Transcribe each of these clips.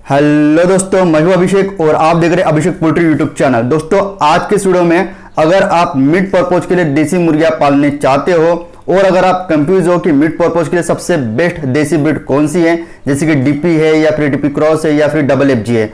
Hello दोस्तों, मैं हूं अभिषेक और आप देख रहे हैं अभिषेक पोल्ट्री यूट्यूब चैनल। दोस्तों, आज के वीडियो में अगर आप मीट पर्पज के लिए देसी मुर्गियां पालने चाहते हो और अगर आप कंफ्यूज हो कि मीट पर्पज के लिए सबसे बेस्ट देसी ब्रीड कौन सी है, जैसे कि डीपी है या फिर डीपी क्रॉस है या फिर डबल एफजी है,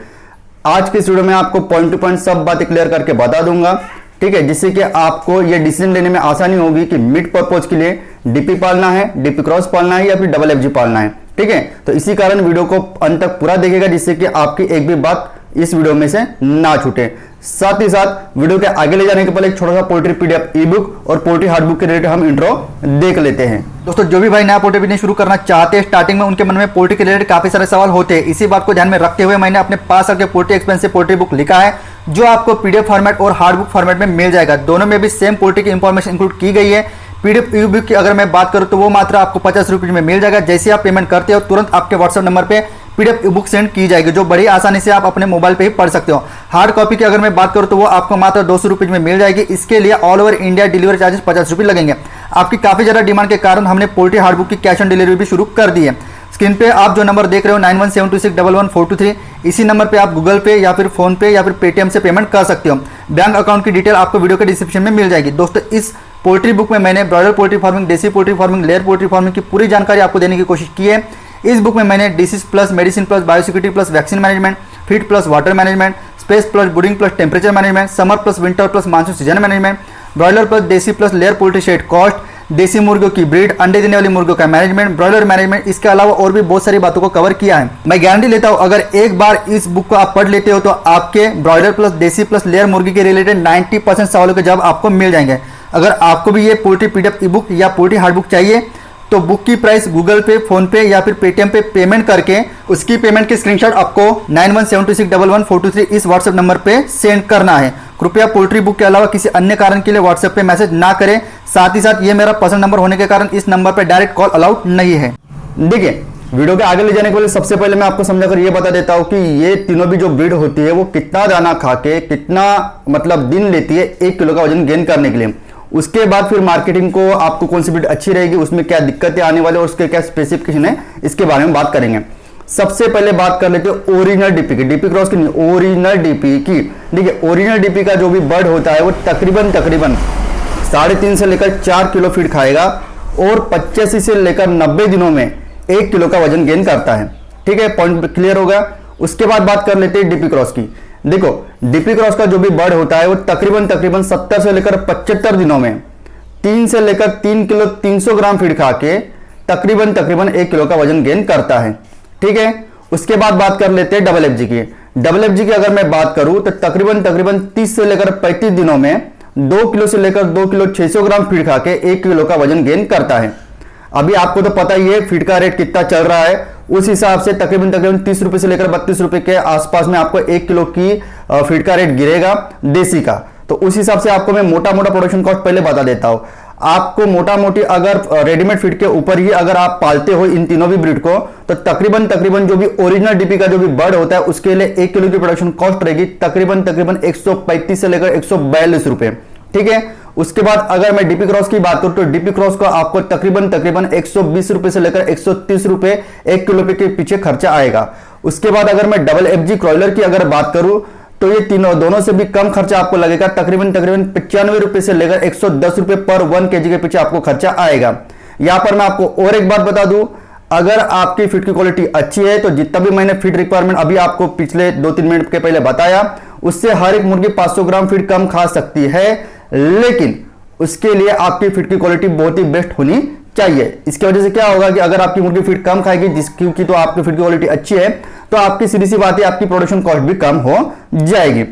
आज के वीडियो में आपको पॉइंट टू पॉइंट सब बातें क्लियर करके बता दूंगा। ठीक है, जिससे कि आपको ये डिसीजन लेने में आसानी होगी कि मीट पर्पज के लिए डीपी पालना है, डीपी क्रॉस पालना है या फिर डबल एफजी पालना है। ठीक है, तो इसी कारण वीडियो को अंत तक पूरा देखिएगा, जिससे कि आपकी एक भी बात इस वीडियो में से ना छूटे। साथ ही साथ वीडियो के आगे ले जाने के पहले एक छोटा सा पोल्ट्री पीडीएफ ई बुक और पोल्ट्री हार्डबुक के रिलेटेड हम इंट्रो देख लेते हैं। दोस्तों, जो भी भाई नया पोल्ट्री बिजनेस शुरू करना चाहते हैं, स्टार्टिंग में उनके मन में पोल्ट्री के रिलेटेड काफी सारे सवाल होते हैं। इसी बात को ध्यान में रखते हुए मैंने अपने 5 साल के पोल्ट्री एक्सपेंस से पोल्ट्री बुक लिखा है, जो आपको पीडीएफ फॉर्मेट और हार्डबुक फॉर्मेट में मिल जाएगा। दोनों में भी सेम पोल्ट्री की इंफॉर्मेशन इंक्लूड की गई है। पीडीएफ ई बुक की अगर मैं बात करूं तो वो मात्र आपको 50 रुपये में मिल जाएगा। जैसे आप पेमेंट करते हो तुरंत आपके व्हाट्सएप नंबर पे पीडीएफ ई बुक सेंड की जाएगी, जो बड़ी आसानी से आप अपने मोबाइल पे ही पढ़ सकते हो। हार्ड कॉपी की अगर मैं बात करूं तो वो आपको मात्र 200 रुपये में मिल जाएगी। इसके लिए all over India delivery charges 50 रुपये लगेंगे। आपकी काफी ज्यादा डिमांड के कारण हमने पोल्ट्री हार्डबुक की कैश ऑन डिलीवरी भी शुरू कर दी है। स्क्रीन पे आप जो नंबर देख रहे हो 9172611423, इसी नंबर पे आप गूगल पे या फिर फोन पे या फिर पेटीएम से पेमेंट कर सकते हो। बैंक अकाउंट की डिटेल आपको वीडियो के डिस्क्रिप्शन में मिल जाएगी। दोस्तों, इस पोल्ट्री बुक में मैंने ब्रॉयलर पोल्ट्री फार्मिंग, देसी poultry farming, layer poultry farming की पूरी जानकारी आपको देने की कोशिश की है। इस बुक में मैंने disease plus medicine plus biosecurity plus vaccine management, feed plus water management, space plus breeding plus temperature management, summer plus winter plus monsoon season management, broiler plus desi plus layer poultry shed cost, देसी मुर्गियों की breed, अंडे देने वाली मुर्गियों का management, broiler management, इसके अलावा और भी बहुत सारी बातों को कवर किया है। मैं गारंटी लेता हूं, अगर एक बार इस बुक को आप पढ़ लेते हो तो आपके broiler plus desi plus layer मुर्गी के रिलेटेड 90% सवालों के जवाब आपको मिल जाएंगे। अगर आपको भी ये पोल्ट्री पीडीएफ ई बुक या पोल्ट्री हार्डबुक चाहिए तो बुक की प्राइस गूगल पे, फोन पे या फिर पेटीएम पे पेमेंट करके उसकी पेमेंट की स्क्रीनशॉट आपको 9172611423 इस व्हाट्सएप नंबर पे सेंड करना है। कृपया पोल्ट्री बुक के अलावा किसी अन्य कारण के लिए व्हाट्सएप पे मैसेज ना करें। साथ ही साथ ये मेरा पर्सनल नंबर होने के कारण इस नंबर पे डायरेक्ट कॉल अलाउड नहीं है। देखिए, वीडियो के आगे ले जाने के पहले सबसे पहले मैं आपको समझाकर ये बता देता हूँ कि ये तीनों भी जो ब्रीड होती है वो कितना दाना खा के कितना मतलब दिन लेती है 1 किलो का वजन गेन करने के लिए। उसके बाद फिर मार्केटिंग को आपको कौन सी ब्रीड अच्छी रहेगी, उसमें क्या दिक्कतें आने वाले और उसके क्या स्पेसिफिकेशन है, इसके बारे में बात करेंगे। सबसे पहले बात कर लेते हैं ओरिजिनल डीपी की, डीपी क्रॉस की नहीं, ओरिजिनल डीपी की। देखिए, ओरिजिनल डीपी का जो भी बर्ड होता है वो तकरीबन 3.5 से लेकर 4 किलो फीड खाएगा और 85 से लेकर 90 दिनों में 1 किलो का वजन गेन करता है। ठीक है, पॉइंट क्लियर होगा। उसके बाद बात कर लेते हैं डीपी क्रॉस की। देखो, डीपी क्रॉस का जो भी बर्ड होता है वो तकरीबन 70 से लेकर 75 दिनों में 3 से लेकर 3 किलो 300 ग्राम फीड खा के तकरीबन 1 किलो का वजन गेन करता है। ठीक है, उसके बाद बात कर लेते हैं डबल एफजी की। डबल एफजी की अगर मैं बात करूं तो तकरीबन 30 से लेकर 35 दिनों में 2 किलो से लेकर 2 किलो 600 ग्राम फीड खा के 1 किलो का वजन गेन करता है। अभी आपको तो पता ही है फीड का रेट कितना चल रहा है, उस हिसाब से तकरीबन 30 रुपए से लेकर 32 रुपए के आसपास में आपको 1 किलो की फीड का रेट गिरेगा देसी का। तो उस हिसाब से आपको मैं मोटा मोटा प्रोडक्शन कॉस्ट पहले बता देता हूं। आपको मोटा मोटी अगर रेडीमेड फीड के ऊपर ही अगर आप पालते हो इन तीनों भी ब्रीड को तो तकरीबन जो भी ओरिजिनल डीपी का जो भी बर्ड होता है उसके लिए 1 किलो की प्रोडक्शन कॉस्ट रहेगी तकरीबन 135 से लेकर 142 रुपए। ठीक है, उसके बाद अगर मैं डीपी क्रॉस की बात करूं तो डीपी क्रॉस को आपको तकरीबन 120 रुपए से लेकर 130 रुपए 1 किलो के पीछे खर्चा आएगा। उसके बाद अगर मैं डबल एफजी क्रॉयलर की अगर बात करूं तो ये तीनों दोनों से भी कम खर्चा आपको लगेगा, तकरीबन 95 रुपए से लेकर 110 रुपए पर 1 केजी के पीछे आपको खर्चा आएगा। यहां पर मैं आपको और एक बात बता दूं, अगर आपकी फीड की क्वालिटी अच्छी है तो जितना भी मैंने फीड रिक्वायरमेंट अभी आपको पिछले 2-3 मिनट के पहले बताया, उससे हर एक मुर्गी 500 ग्राम फीड कम खा सकती है, लेकिन उसके लिए आपकी फीड की क्वालिटी बहुत ही बेस्ट होनी चाहिए। इसकी वजह से क्या होगा कि अगर आपकी मुर्गी फीड कम खाएगी क्योंकि तो आपकी फीड की क्वालिटी अच्छी है तो आपकी सीधी सी बात है आपकी प्रोडक्शन कॉस्ट भी कम हो जाएगी।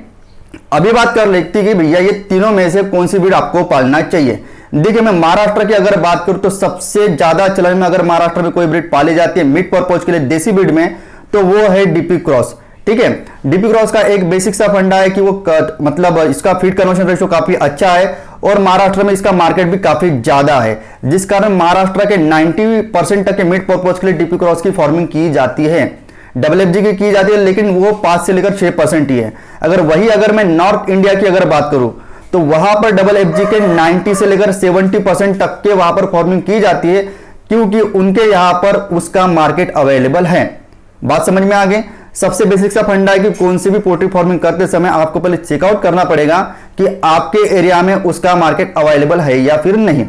अभी बात कर लेते हैं कि भैया ये तीनों में से कौन सी ब्रीड आपको पालना चाहिए। देखिए, मैं महाराष्ट्र की अगर बात करूं तो सबसे ज्यादा चलन में अगर महाराष्ट्र में कोई ब्रीड पाली जाती है मीट पर्पज के लिए देसी ब्रीड में तो वो है डीपी क्रॉस। ठीक है, डीपी क्रॉस का एक बेसिक सा फंडा है कि वो मतलब इसका फीड कन्वर्शन रेशियो काफी अच्छा है और महाराष्ट्र में इसका मार्केट भी काफी ज्यादा है, जिस कारण महाराष्ट्र के 90% तक के मीट पर्पज के लिए डीपी क्रॉस की फार्मिंग की जाती है। डबल एफजी की जाती है लेकिन वो 5 से लेकर 6% ही है। अगर मैं नॉर्थ इंडिया की अगर बात करूं तो वहां पर डबल एफजी के 90 से लेकर 70% तक के वहां पर फार्मिंग की जाती है, क्योंकि उनके यहां पर उसका मार्केट अवेलेबल है। बात समझ में आ गई। सबसे बेसिक सा फंडा है कि कौन सी भी पोल्ट्री फार्मिंग करते समय आपको पहले चेकआउट करना पड़ेगा कि आपके एरिया में उसका मार्केट अवेलेबल है या फिर नहीं।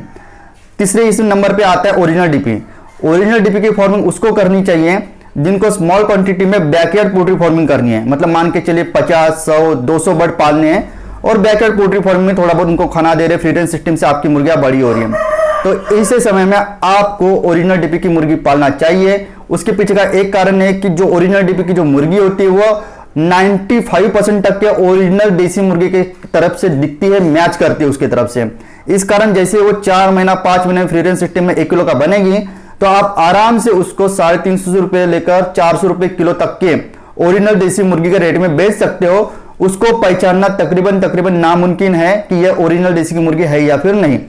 तीसरे इस नंबर पे आता है ओरिजिनल डीपी। ओरिजिनल डीपी की फार्मिंग उसको करनी चाहिए जिनको स्मॉल क्वांटिटी में बैकयार्ड पोल्ट्री फार्मिंग करनी है, मतलब मान के चलिए 50, 100, 200 बर्ड पालने हैं और बैकयार्ड पोल्ट्री फार्मिंग में थोड़ा बहुत उनको खाना दे रहे, फीड रेंज सिस्टम से आपकी मुर्गियां बड़ी हो रही है। तो ऐसे समय में आपको ओरिजिनल डीपी की मुर्गी पालना चाहिए। उसके पीछे का एक कारण है कि जो ओरिजिनल डीपी की जो मुर्गी होती है वो 95% तक के ओरिजिनल देसी मुर्गी के तरफ से दिखती है, मैच करती है उसके तरफ से। इस कारण जैसे वो 4 महीना 5 महीने फ्री रेंज सिस्टम में 1 किलो का बनेगी तो आप आराम से उसको 350 रुपए लेकर 400 रुपए किलो तक के ओरिजिनल देसी मुर्गी के रेट में बेच सकते हो। उसको पहचानना तकरीबन नामुमकिन है कि यह ओरिजिनल देसी की मुर्गी है या फिर नहीं।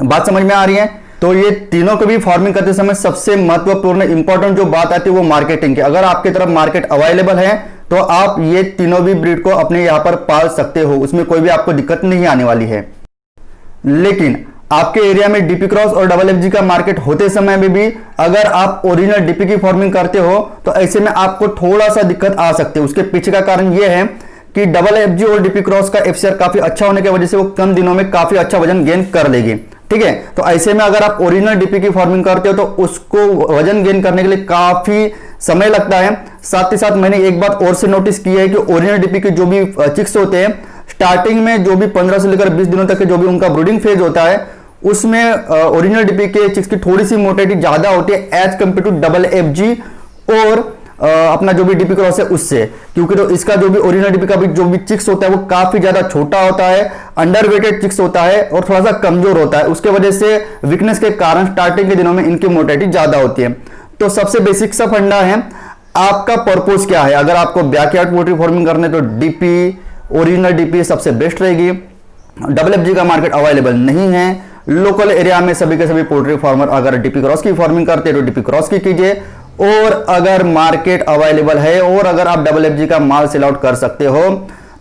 बात समझ में आ रही है? तो ये तीनों को भी फार्मिंग करते समय सबसे महत्वपूर्ण इंपॉर्टेंट जो बात आती है वो मार्केटिंग की। अगर आपकी तरफ मार्केट अवेलेबल है तो आप ये तीनों भी ब्रीड को अपने यहां पर पाल सकते हो, उसमें कोई भी आपको दिक्कत नहीं आने वाली है। लेकिन आपके एरिया में डीपी क्रॉस और डबल एफजी का मार्केट होते समय में भी अगर आप ओरिजिनल डीपी की फार्मिंग करते हो तो ऐसे में आपको थोड़ा सा दिक्कत आ सकती है। उसके पीछे का कारण यह है कि डबल एफजी और डीपी क्रॉस का एफसीआर काफी अच्छा होने की वजह से वो कम दिनों में काफी अच्छा वजन गेन कर लेगी। ठीक है, तो ऐसे में अगर आप ओरिजिनल डीपी की फार्मिंग करते हो तो उसको वजन गेन करने के लिए काफी समय लगता है। साथ ही साथ मैंने एक बात और से नोटिस की है कि ओरिजिनल डीपी के जो भी चिक्स होते हैं स्टार्टिंग में जो भी 15 से लेकर 20 दिनों तक के जो भी उनका ब्रूडिंग फेज होता है उसमें ओरिजिनल डीपी के चिक्स की थोड़ी सी मोटेटी ज्यादा होती है as compare to double FG और अपना जो भी डीपी क्रॉस है उससे, क्योंकि तो इसका जो भी ओरिजिनल डीपी का भी जो भी चिक्स होता है वो काफी ज्यादा छोटा होता है, अंडरवेटेड चिक्स होता है और थोड़ा सा कमजोर होता है। उसके वजह से वीकनेस के कारण स्टार्टिंग के दिनों में इनकी मोटेटी ज्यादा होती है। तो सबसे बेसिक सा फंडा है, आपका पर्पस क्या है। अगर आपको बैकयार्ड पोल्ट्री फार्मिंग करने तो डीपी, ओरिजिनल डीपी सबसे बेस्ट रहेगी। डबल एफजी का मार्केट अवेलेबल नहीं है लोकल एरिया में, सभी के सभी पोल्ट्री फार्मर अगर डीपी क्रॉस की फार्मिंग करते हैं तो डीपी क्रॉस की कीजिए। और अगर मार्केट अवेलेबल है और अगर आप डबल एफजी का माल सेल आउट कर सकते हो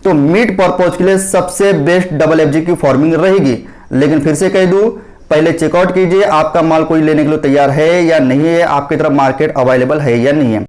तो मीट पर्पज के लिए सबसे बेस्ट डबल एफजी की फार्मिंग रहेगी। लेकिन फिर से कह दूं, पहले चेकआउट कीजिए आपका माल कोई लेने के लिए तैयार है या नहीं है, आपकी तरफ मार्केट अवेलेबल है या नहीं है।